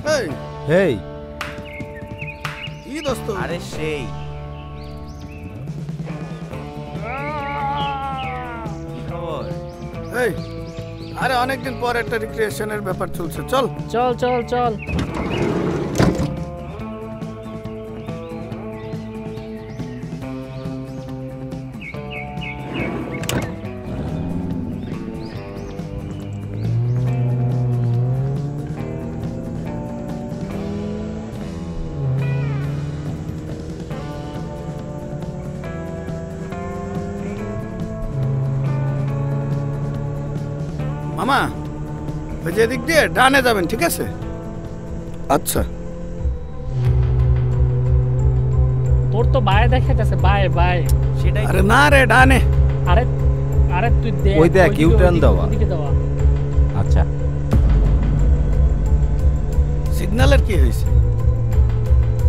হেই হেই কি দোস্ত? আরে সেই কি খবর? এই আরে অনেকদিন পর একটা রিক্রিয়েশনের ব্যাপার চলছে, চল চল চল চল। মামা ওই যে দিক দিয়ে ডানে যাবেন, ঠিক আছে? আচ্ছা তোর তো বায়ে দেখাইতেছে, বায়ে বায়ে। সেটাই আরে না রে, ডানে। আরে আরে তুই দেখ, ওই দেখ, ইউ টার্ন দেওয়া। ওদিকে দেওয়া। আচ্ছা সিগন্যালের কি হয়েছে?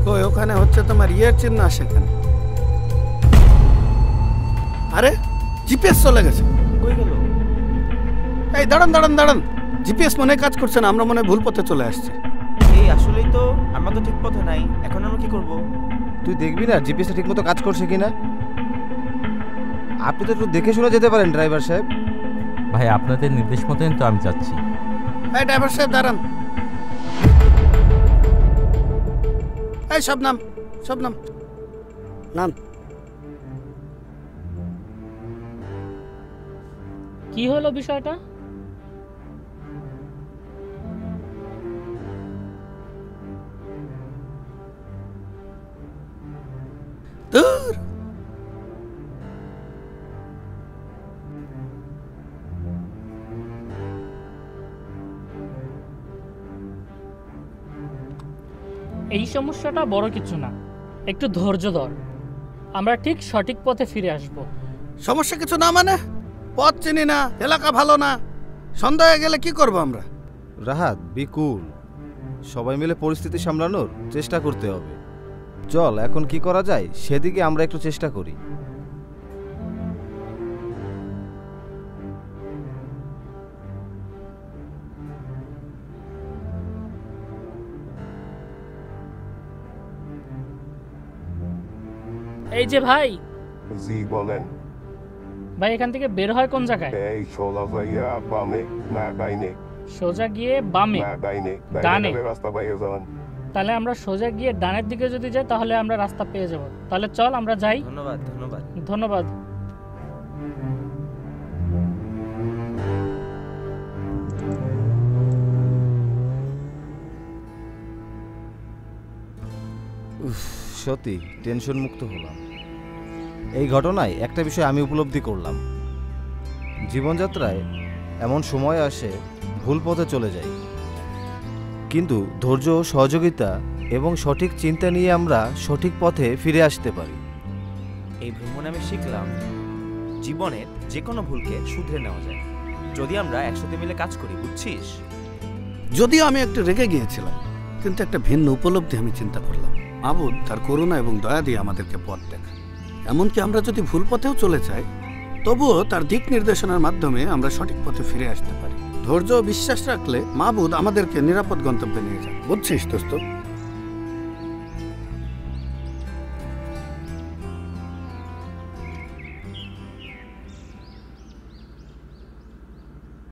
কই ওখানে হচ্ছে তোমার ইয়ের চিহ্ন আসে কেন? আরে জিপিএস চলে গেছে। কই গেল? এই দাঁড়ান দাঁড়ান দাঁড়ান, জিপিএস মনে কাজ করছে না, আমরা মনে ভুল পথে চলে আসছি। এই আসলেই তো আমরা তো ঠিক পথে নাই, এখন আমরা কি করব? তুই দেখবি না জিপিএসটা ঠিকমতো কাজ করছে কিনা? আপনি তো একটু দেখে শুনে যেতে পারেন ড্রাইভার সাহেব। ভাই আপনাদের নির্দেশ মতন তো আমি যাচ্ছি। এই ড্রাইভার সাহেব দাঁড়ান। এই সব নাম, সব নাম নাম। কি হলো বিষয়টা? দূর এই সমস্যাটা বড় কিছু না, একটু ধৈর্য ধর, আমরা ঠিক সঠিক পথে ফিরে আসব। সমস্যা কিছু না মানে? পথ চিনি না, এলাকা ভালো না, সন্ধ্যা হয়ে গেলে কি করব আমরা? রাহাত বি কুল, সবাই মিলে পরিস্থিতি সামলানোর চেষ্টা করতে হবে। চল এখন কি করা যায় সেদিকে আমরা একটু চেষ্টা করি। এই যে ভাই, জি বলেন। ভাই এখান থেকে বের হয় কোন জায়গায়? এই সোলা ভাইয়া বামে না ডাইনে? সোজা গিয়ে বামে। না ডাইনে, ডানে। রাস্তা পাইয়ে যাবেন। তাহলে আমরা সোজা গিয়ে ডানের দিকে যদি যাই তাহলে আমরা রাস্তা পেয়ে যাব। তাহলে চল আমরা যাই। ধন্যবাদ ধন্যবাদ। ধন্যবাদ। সত্যি টেনশন মুক্ত হলাম। এই ঘটনায় একটা বিষয় আমি উপলব্ধি করলাম, জীবনযাত্রায় এমন সময় আসে ভুল পথে চলে যাই, কিন্তু ধৈর্য, সহযোগিতা এবং সঠিক চিন্তা নিয়ে আমরা সঠিক পথে ফিরে আসতে পারি। এই ভ্রমণে আমি শিখলাম জীবনের যে কোনো ভুলকে শুধরে নেওয়া যায় যদি আমরা একসাথে মিলে কাজ করি, বুঝছিস? যদিও আমি একটু রেগে গিয়েছিলাম, কিন্তু একটা ভিন্ন উপলব্ধি আমি চিন্তা করলাম। মাবুদ তার করুণা এবং দয়া দিয়ে আমাদেরকে পথ দেখায়। এমনকি আমরা যদি ভুল পথেও চলে যাই, তবুও তার দিক নির্দেশনার মাধ্যমে আমরা সঠিক পথে ফিরে আসতে পারি। ধৈর্য ও বিশ্বাস রাখলে মাবুদ আমাদেরকে নিরাপদ গন্তব্যে নিয়ে যায়। বুঝছিস দোস্ত?